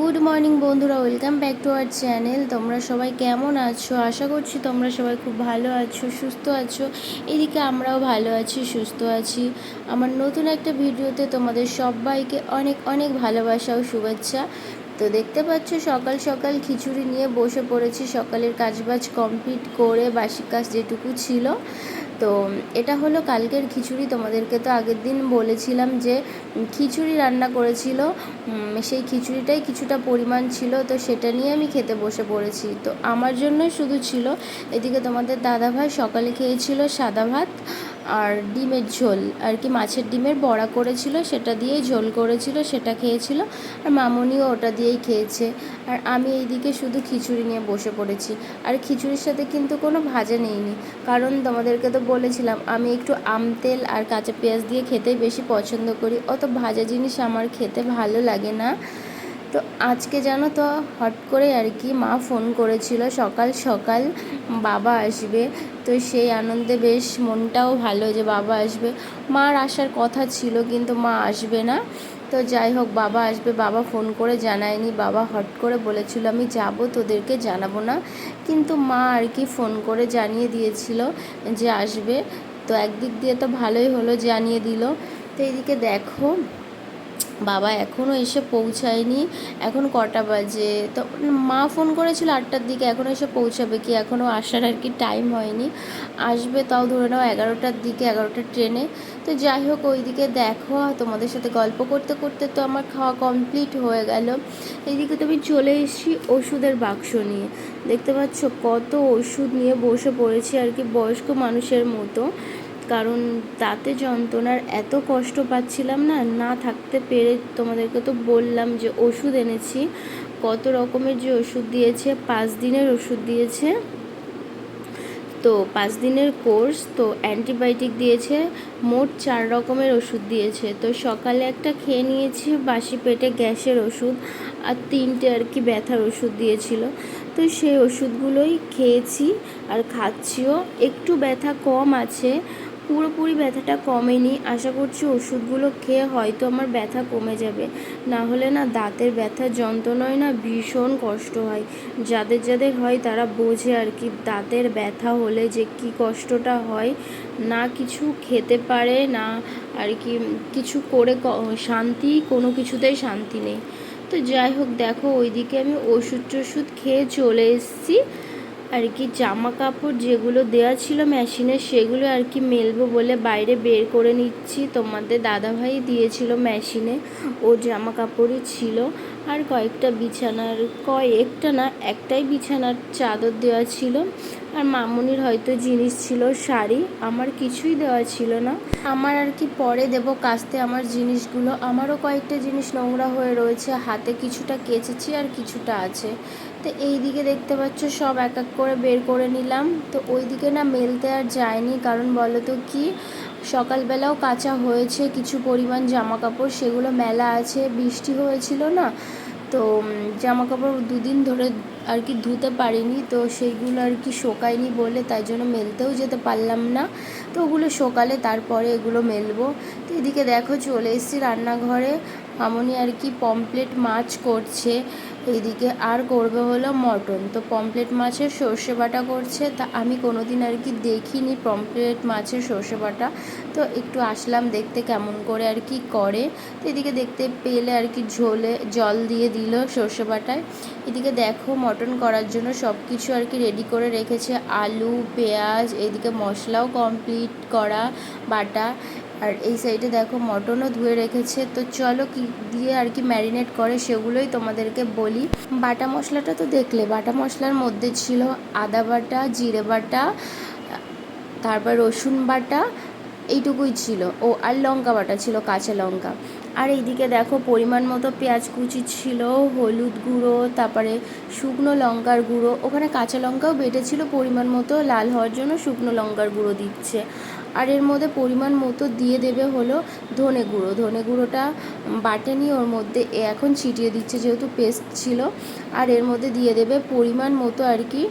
Good morning বন্ধুরা, welcome back to our channel. তোমরা সবাই কেমন আছো? আশা করছি তোমরা সবাই খুব ভালো আছো, সুস্থ আছো। এদিকে আমরাও ভালো আছি, সুস্থ আছি। আমার নতুন একটা ভিডিওতে তোমাদের সবাইকে অনেক অনেক ভালোবাসা ও শুভেচ্ছা। তো দেখতে পাচ্ছ সকাল সকাল খিচুড়ি নিয়ে বসে পড়েছি। সকালের কাজবাজ কমপ্লিট করে বাসি কাজ যেটুকু ছিল, তো এটা হলো কালকের খিচুড়ি। তোমাদেরকে তো আগের দিন বলেছিলাম যে খিচুড়ি রান্না করেছিল, সেই খিচুড়িটাই কিছুটা পরিমাণ ছিল, তো সেটা নিয়ে আমি খেতে বসে পড়েছি। তো আমার জন্যই শুধু ছিল। এদিকে তোমাদের দাদাভাই সকালে খেয়েছিল সাদা ভাত আর ডিমের ঝোল, আর কি মাছের ডিমের বড়া করেছিল, সেটা দিয়েই ঝোল করেছিল, সেটা খেয়েছিল। আর মামনিও ওটা দিয়েই খেয়েছে। আর আমি এইদিকে শুধু খিচুড়ি নিয়ে বসে পড়েছি। আর খিচুড়ির সাথে কিন্তু কোনো ভাজা নেইনি, কারণ তোমাদেরকে তো বলেছিলাম আমি একটু আম তেল আর কাঁচা পেঁয়াজ দিয়ে খেতেই বেশি পছন্দ করি। অত ভাজা জিনিস আমার খেতে ভালো লাগে না। তো আজকে জানো তো হট করে আর কি মা ফোন করেছিল সকাল সকাল, বাবা আসবে। তো সেই আনন্দে বেশ মনটাও ভালো যে বাবা আসবে। মার আসার কথা ছিল কিন্তু মা আসবে না। তো যাই হোক, বাবা আসবে, বাবা ফোন করে জানায়নি, বাবা হট করে বলেছিল আমি যাব, তোদেরকে জানাবো না। কিন্তু মা আর কি ফোন করে জানিয়ে দিয়েছিল যে আসবে। তো একদিক দিয়ে তো ভালোই হলো, জানিয়ে দিল। তো এইদিকে দেখো বাবা এখনও এসে পৌঁছায়নি। এখন কটা বাজে? তো মা ফোন করেছিল 8টার দিকে, এখনও এসে পৌঁছাবে কি, এখনও আসার আর কি টাইম হয়নি। আসবে তাও ধরে নাও 11টার দিকে, 11টার ট্রেনে। তো যাই হোক, ওইদিকে দেখো তোমাদের সাথে গল্প করতে করতে তো আমার খাওয়া কমপ্লিট হয়ে গেল। এইদিকে তো আমি চলে এসেছি ওষুধের বাক্স নিয়ে। দেখতে পাচ্ছ কত ওষুধ নিয়ে বসে পড়েছি আর কি, বয়স্ক মানুষের মতো। কারণ দাঁতে যন্ত্রণার এত কষ্ট পাচ্ছিলাম না, না থাকতে পেরে তোমাদেরকে তো বললাম যে ওষুধ এনেছি। কত রকমের যে ওষুধ দিয়েছে, 5 দিনের ওষুধ দিয়েছে। তো 5 দিনের কোর্স, তো অ্যান্টিবায়োটিক দিয়েছে, মোট 4 রকমের ওষুধ দিয়েছে। তো সকালে একটা খেয়ে নিয়েছি বাসি পেটে গ্যাসের ওষুধ, আর 3টে আর কি ব্যথার ওষুধ দিয়েছিল। তো সেই ওষুধগুলোই খেয়েছি আর খাচ্ছিও। একটু ব্যথা কম আছে, পুরোপুরি ব্যথাটা কমেনি। আশা করছি ওষুধগুলো খেয়ে হয়তো আমার ব্যথা কমে যাবে। না হলে না দাঁতের ব্যথার যন্ত্রণায় না ভীষণ কষ্ট হয়। যাদের যাদের হয় তারা বোঝে আর কি, দাঁতের ব্যথা হলে যে কী কষ্টটা হয়। না কিছু খেতে পারে না আর কি, কিছু করে শান্তি, কোনো কিছুতেই শান্তি নেই। তো যাই হোক দেখো, ওইদিকে আমি ওষুধ টষুধ খেয়ে চলে এসেছি আর কি। জামা কাপড় যেগুলো দেওয়া ছিল মেশিনে, সেগুলো আর কি মেলবো বলে বাইরে বের করে নিচ্ছি। তোমাদের দাদাভাই দিয়েছিল মেশিনে, ওর জামা কাপড়ই ছিল। আর কয়েকটা বিছানার, কয়েকটা না একটাই বিছানার চাদর দেওয়া ছিল। আর মামুনির হয়তো জিনিস ছিল, শাড়ি। আমার কিছুই দেওয়া ছিল না। আমার আর কি পরে দেবো কাচতে আমার জিনিসগুলো। আমারও কয়েকটা জিনিস নোংরা হয়ে রয়েছে, হাতে কিছুটা কেচেছি আর কিছুটা আছে। তো এই দিকে দেখতে পাচ্ছ সব এক এক করে বের করে নিলাম। তো ওই দিকে না মেলতে আর যায়নি, কারণ বলো তো কি, সকালবেলাও কাচা হয়েছে কিছু পরিমাণ জামা কাপড়, সেগুলো মেলা আছে, বৃষ্টি হয়েছিল না। তো জামা কাপড় 2 দিন ধরে আর কি ধুতে পারিনি, তো সেইগুলো আর কি শোকায়নি বলে তাই জন্য মেলতেও যেতে পারলাম না। তো ওগুলো সকালে তারপরে এগুলো মেলবো। তো এদিকে দেখো চলে এসেছি রান্নাঘরে। মামনি আর কি পমফ্রেট মাছ করছে এইদিকে, আর করবে হলো মটন। তো পমফ্রেট মাছের সর্ষে বাটা করছে, তা আমি কোনো দিন আর কি দেখিনি পমফ্রেট মাছের সর্ষে বাটা। তো একটু আসলাম দেখতে কেমন করে আর কি করে। তো এদিকে দেখতে পেলে আর কি ঝোলে জল দিয়ে দিল সর্ষে বাটায়। এদিকে দেখো মটন করার জন্য সব কিছু আর কি রেডি করে রেখেছে, আলু, পেঁয়াজ, এদিকে মশলাও কমপ্লিট করা বাটা। আর এই সাইডে দেখো মটনও ধুয়ে রেখেছে। তো চলো কি দিয়ে আর কি ম্যারিনেট করে সেগুলোই তোমাদেরকে বলি। বাটা মশলাটা তো দেখলে, বাটা মশলার মধ্যে ছিল আদা বাটা, জিরে বাটা, তারপর রসুন বাটা, এইটুকুই ছিল। ও আর লঙ্কা বাটা ছিল, কাঁচা লঙ্কা। আর এইদিকে দেখো পরিমাণ মতো পেঁয়াজ কুচি ছিল, হলুদ গুঁড়ো, তারপরে শুকনো লঙ্কার গুঁড়ো, ওখানে কাঁচা লঙ্কাও বেটেছিল পরিমাণ মতো, লাল হওয়ার জন্য শুকনো লঙ্কার গুঁড়ো দিচ্ছে। আর এর মধ্যে পরিমাণ মতো দিয়ে দেবে হলো ধনে গুঁড়ো। ধনে গুঁড়োটা বাটেনি, ওর মধ্যে এখন ছিটিয়ে দিচ্ছে যেহেতু পেস্ট ছিল। আর এর মধ্যে দিয়ে দেবে পরিমাণ মতো আর কি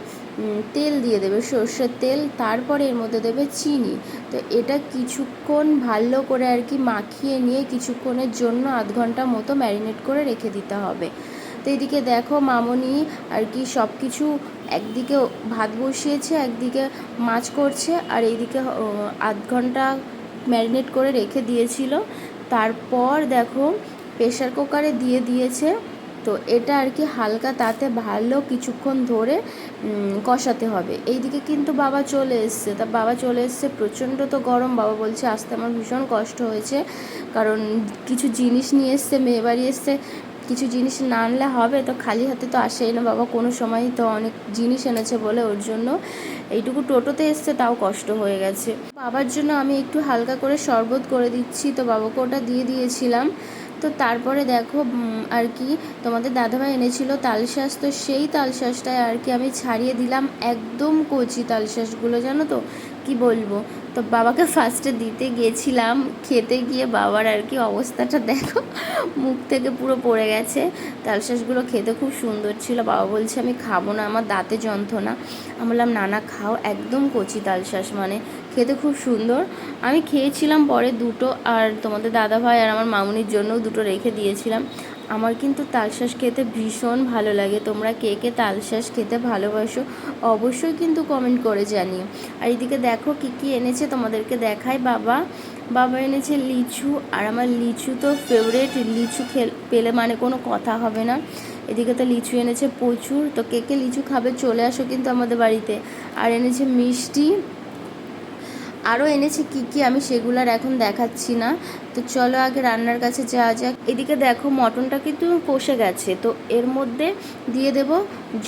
তেল দিয়ে দেবে, সর্ষের তেল। তারপরে এর মধ্যে দেবে চিনি। তো এটা কিছুক্ষণ ভালো করে আর কি মাখিয়ে নিয়ে কিছুক্ষণের জন্য 1/2 ঘন্টা মতো ম্যারিনেট করে রেখে দিতে হবে। তো এদিকে দেখো মামনি আর কি সব কিছু একদিকে ভাত বসিয়েছে, একদিকে মাছ করছে, আর এইদিকে আধ ঘন্টা ম্যারিনেট করে রেখে দিয়েছিল। তারপর দেখো প্রেশার কুকারে দিয়ে দিয়েছে। তো এটা আর কি হালকা তাতে ভালো কিছুক্ষণ ধরে কষাতে হবে। এইদিকে কিন্তু বাবা চলে এসছে। তা বাবা চলে এসছে, প্রচণ্ড তো গরম। বাবা বলছে আসতে আমার ভীষণ কষ্ট হয়েছে, কারণ কিছু জিনিস নিয়ে এসছে, মেয়েবাড়ি এসছে, কিছু জিনিস না আনলে হবে? তো খালি হাতে তো আসেই না বাবা কোনো সময়, তো অনেক জিনিস এনেছে বলে ওর জন্য এইটুকু টোটোতে এসছে, তাও কষ্ট হয়ে গেছে। বাবার জন্য আমি একটু হালকা করে শরবত করে দিচ্ছি, তো বাবাকে ওটা দিয়ে দিয়েছিলাম। তো তারপরে দেখো আর কি তোমাদের দাদাভাই এনেছিল তালশাঁস, তো সেই তালশাঁসটায় আর কি আমি ছাড়িয়ে দিলাম একদম কচি তালশাঁসগুলো, জানো তো কি বলবো। তো বাবাকে ফার্স্টে দিতে গিয়েছিলাম, খেতে গিয়ে বাবার আর কি অবস্থাটা দেখো, মুখ থেকে পুরো পড়ে গেছে। তালশাঁসগুলো খেতে খুব সুন্দর ছিল। বাবা বলছে আমি খাবো না, আমার দাঁতে যন্ত্রণা। আমি বললাম না না খাও, একদম কচি তালশাঁস, মানে খেতে খুব সুন্দর। আমি খেয়েছিলাম পরে দুটো, আর তোমাদের দাদাভাই আর আমার মামুনির জন্যও দুটো রেখে দিয়েছিলাম। আমার কিন্তু তালশাঁস খেতে ভীষণ ভালো লাগে। তোমরা কে কে তালশাঁস খেতে ভালোবাসো অবশ্যই কিন্তু কমেন্ট করে জানিও। আর এদিকে দেখো কী কী এনেছে তোমাদেরকে দেখাই। বাবা এনেছে লিচু, আর আমার লিচু তো ফেভারেট, লিচু পেলে মানে কোনো কথা হবে না। এদিকে তো লিচু এনেছে প্রচুর। তো কে কে লিচু খাবে চলে আসো কিন্তু আমাদের বাড়িতে। আর এনেছে মিষ্টি, আরও এনেছে কী কী আমি সেগুলার এখন দেখাচ্ছি না। তো চলো আগে রান্নার কাছে যাওয়া যাক। এদিকে দেখো মটনটা কিন্তু কষে গেছে, তো এর মধ্যে দিয়ে দেব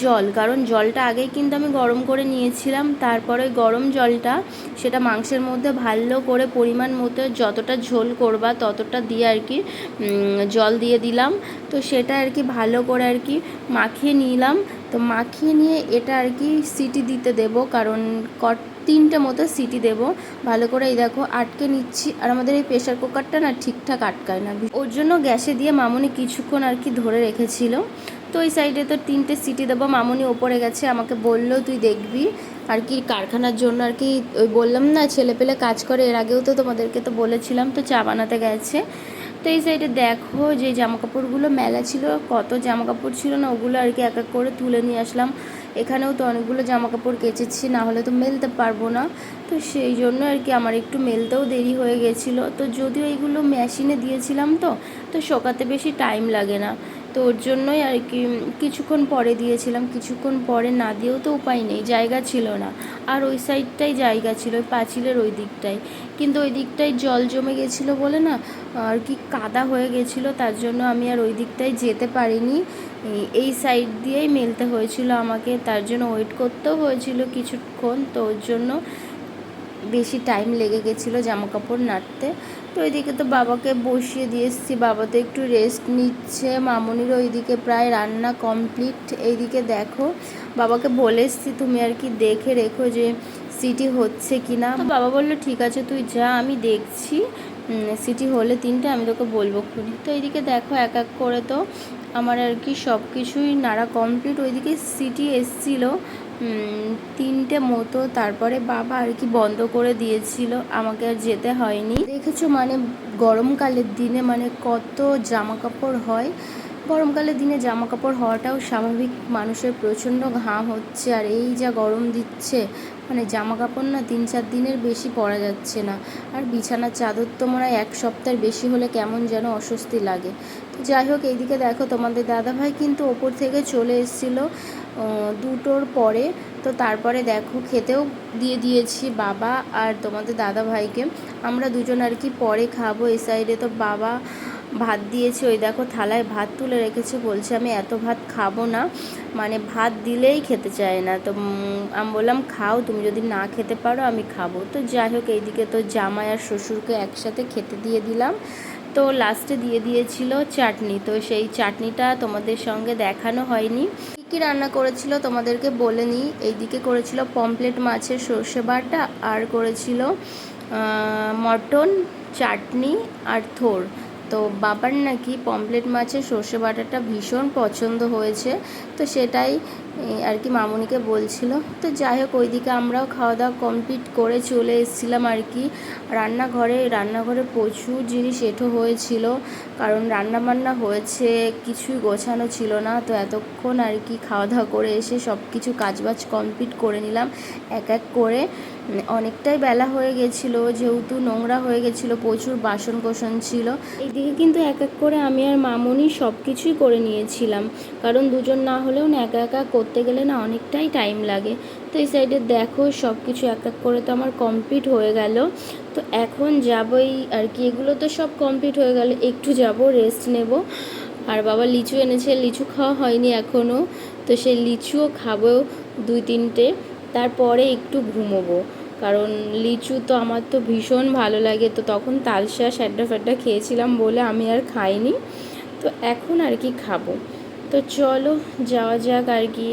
জল, কারণ জলটা আগেই কিন্তু আমি গরম করে নিয়েছিলাম। তারপরে গরম জলটা সেটা মাংসের মধ্যে ভালো করে পরিমাণ মতো যতটা ঝোল করবা ততটা দিয়ে আর কি জল দিয়ে দিলাম। তো সেটা আর কি ভালো করে আর কি মাখিয়ে নিলাম। তো মাখিয়ে নিয়ে এটা আর কি সিটি দিতে দেব, কারণ 3টে মতো সিটি দেব ভালো করে। এই দেখো আটকে নিচ্ছি, আর আমাদের এই প্রেশার কুকারটা না ঠিকঠাক আটকায় না, ওর জন্য গ্যাসে দিয়ে মামনি কিছুক্ষণ আর কি ধরে রেখেছিল। তো এই সাইডে তো 3টে সিটি দেবো। মামনি ওপরে গেছে, আমাকে বললো তুই দেখবি আর কি কারখানার জন্য আর কি, ওই বললাম না ছেলে পেলে কাজ করে, এর আগেও তো তোমাদেরকে তো বলেছিলাম, তো চা বানাতে গেছে। তো এই সাইডে দেখো যে জামাকাপড়গুলো মেলা ছিল, কত জামাকাপড় ছিল না, ওগুলো আর কি এক এক করে তুলে নিয়ে আসলাম। এখানেও তো অনেকগুলো জামাকাপড় কেচেছি, না হলে তো মেলতে পারবো না। তো সেই জন্য আর কি আমার একটু মেলতেও দেরি হয়ে গেছিলো। তো যদিও এইগুলো মেশিনে দিয়েছিলাম, তো শোকাতে বেশি টাইম লাগে না, তো ওর জন্যই আর কি কিছুক্ষণ পরে দিয়েছিলাম। কিছুক্ষণ পরে না দিয়েও তো উপায় নেই, জায়গা ছিল না। আর ওই সাইডটাই জায়গা ছিল, ওই পাঁচিলের ওই দিকটায়, কিন্তু ওই দিকটায় জল জমে গেছিলো বলে না আর কি কাদা হয়ে গেছিলো, তার জন্য আমি আর ওই দিকটায় যেতে পারিনি। এই সাইড দিয়েই মেলতে হয়েছিল আমাকে, তার জন্য ওয়েট করতেও হয়েছিল কিছুক্ষণ, তো ওর জন্য বেশি টাইম লেগে গেছিলো জামাকাপড় নাড়তে। তো ওইদিকে তো বাবাকে বসিয়ে দিয়ে এসেছি, বাবা তো একটু রেস্ট নিচ্ছে। মামনিরও ওইদিকে প্রায় রান্না কমপ্লিট। এইদিকে দেখো বাবাকে বলে এসেছি তুমি আর কি দেখে রেখো যে সিটি হচ্ছে কি না। তো বাবা বললো ঠিক আছে তুই যা, আমি দেখছি, সিটি হলে 3টে আমি তোকে বলবো খুনি। তো এইদিকে দেখো এক এক করে তো আমার আর কি সব কিছুই নাড়া কমপ্লিট। ওইদিকে সিটি এসছিলো 3টে মতো, তারপরে বাবা আর কি বন্ধ করে দিয়েছিল, আমাকে আর যেতে হয়নি। দেখেছো মানে গরমকালের দিনে মানে কত জামা কাপড় হয়। গরমকালের দিনে জামা কাপড় হওয়াটাও স্বাভাবিক, মানুষের প্রচণ্ড ঘাম হচ্ছে, আর এই যা গরম দিচ্ছে মানে জামা কাপড় না 3-4 দিনের বেশি পরা যাচ্ছে না। আর বিছানার চাদর তো মনে হয় 1 সপ্তাহের বেশি হলে কেমন যেন অস্বস্তি লাগে। তো যাই হোক এইদিকে দেখো তোমাদের দাদাভাই কিন্তু ওপর থেকে চলে এসেছিলো 2টোর পরে। তো তারপরে দেখো খেতেও দিয়ে দিয়েছি বাবা আর তোমাদের দাদাভাইকে, আমরা দুজন আর কি পরে খাবো। এই সাইডে তো বাবা ভাত দিয়েছে, ওই দেখো থালায় ভাত তুলে রেখেছে, বলছে আমি এত ভাত খাবো না, মানে ভাত দিলেই খেতে চায় না। তো আমি বললাম খাও, তুমি যদি না খেতে পারো আমি খাবো। তো যাই হোক এইদিকে তো জামাই আর শ্বশুরকে একসাথে খেতে দিয়ে দিলাম। তো লাস্টে দিয়ে দিয়েছিল চাটনি, তো সেই চাটনিটা তোমাদের সঙ্গে দেখানো হয়নি। কী কী রান্না করেছিল তোমাদেরকে বলে নিই। এইদিকে করেছিল পমফ্রেট মাছের সর্ষে বাটা, আর করেছিল মটন, চাটনি আর থোড়। তো বাবার নাকি পমফ্রেট মাছের সর্ষে বাটাটা ভীষণ পছন্দ হয়েছে, তো সেটাই আর কি মামুনিকে বলছিল। তো যাই হোক ওইদিকে আমরাও খাওয়া দাওয়া কমপ্লিট করে চলে এসেছিলাম আর কি রান্নাঘরে প্রচুর জিনিস এঁঠো হয়েছিল, কারণ রান্নাবান্না হয়েছে, কিছুই গোছানো ছিল না। তো এতক্ষণ আর কি খাওয়া দাওয়া করে এসে সব কিছু কাজবাজ কমপ্লিট করে নিলাম এক এক করে। অনেকটাই বেলা হয়ে গেছিলো, যেহেতু নোংরা হয়ে গেছিলো, প্রচুর বাসন কোসন ছিল। এইদিকে কিন্তু এক এক করে আমি আর মামুনি সব কিছুই করে নিয়েছিলাম, কারণ দুজন না হলেও না একা একা করতে গেলে না অনেকটাই টাইম লাগে। তো এই সাইডে দেখো সব কিছু এক এক করে তো আমার কমপ্লিট হয়ে গেল। তো এখন যাবই আর কি, এগুলো তো সব কমপ্লিট হয়ে গেল, একটু যাব রেস্ট নেব। আর বাবা লিচু এনেছে, লিচু খাওয়া হয়নি এখনও, তো সেই লিচুও খাবো 2-3টে, তারপরে একটু ঘুমোবো। কারণ লিচু তো আমার তো ভীষণ ভালো লাগে। তো তখন তালশাঁস ফ্যাড্ডা খেয়েছিলাম বলে আমি আর খাইনি, তো এখন আর কি খাবো। তো চলো যাওয়া যাক আর কি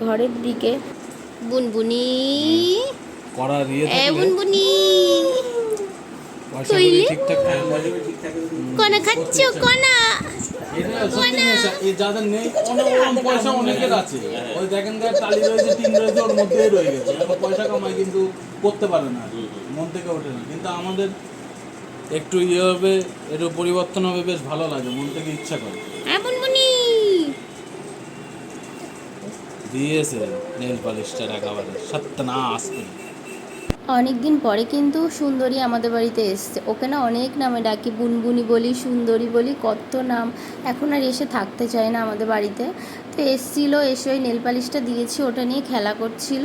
ঘরের দিকে। বুনবুনি কড়া দিয়ে বুনবুনি কনা খাচ্ছ, কনা যাদের নেই অনেক পয়সা অনেকের আছে, ওই দেখেন টালি রয়েছে, টিন রয়েছে, ওর মধ্যেই রয়ে গেছে, পয়সা কামায় কিন্তু করতে পারে না, মন থেকে ওঠে না। কিন্তু আমাদের একটু হবে, একটু পরিবর্তন হবে, বেশ ভালো লাগে, মন থেকে ইচ্ছা করে। দিয়েছে নেল পালিশটা একেবারে সত্যনাশ করে। অনেক দিন পরে কিন্তু সুন্দরী আমাদের বাড়িতে এসছে। ওকে না অনেক নামে ডাকি, বুনবুনি বলি, সুন্দরী বলি, কত নাম। এখন আর এসে থাকতে চায় না আমাদের বাড়িতে। তো এসেছিলো, এসে ওই নেল পালিশটা দিয়েছি, ওটা নিয়ে খেলা করছিল।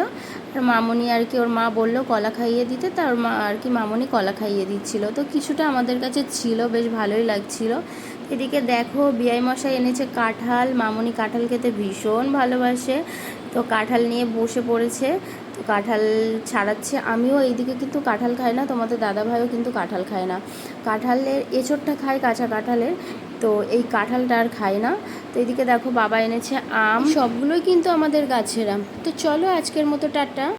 আর মামুনি আর কি, ওর মা বললো কলা খাইয়ে দিতে, তার মা আর কি মামুনি কলা খাইয়ে দিচ্ছিলো। তো কিছুটা আমাদের কাছে ছিল, বেশ ভালোই লাগছিল। এদিকে দেখো বিআই মশাই এনেছে কাঁঠাল, মামুনি কাঁঠাল খেতে ভীষণ ভালোবাসে, তো কাঁঠাল নিয়ে বসে পড়েছে। তো কাঁঠাল ছাড়াচ্ছে, আমিও এইদিকে কিন্তু কাঁঠাল খাই না, তোমাদের দাদাভাইও কিন্তু কাঁঠাল খায় না। কাঁঠালের এঁচোড়টা খায়, কাঁচা কাঁঠালের, তো এই কাঁঠালটা আর খায় না। তো এদিকে দেখো বাবা এনেছে আম, সবগুলোই কিন্তু আমাদের গাছের আম। তো চলো আজকের মতো টাটা।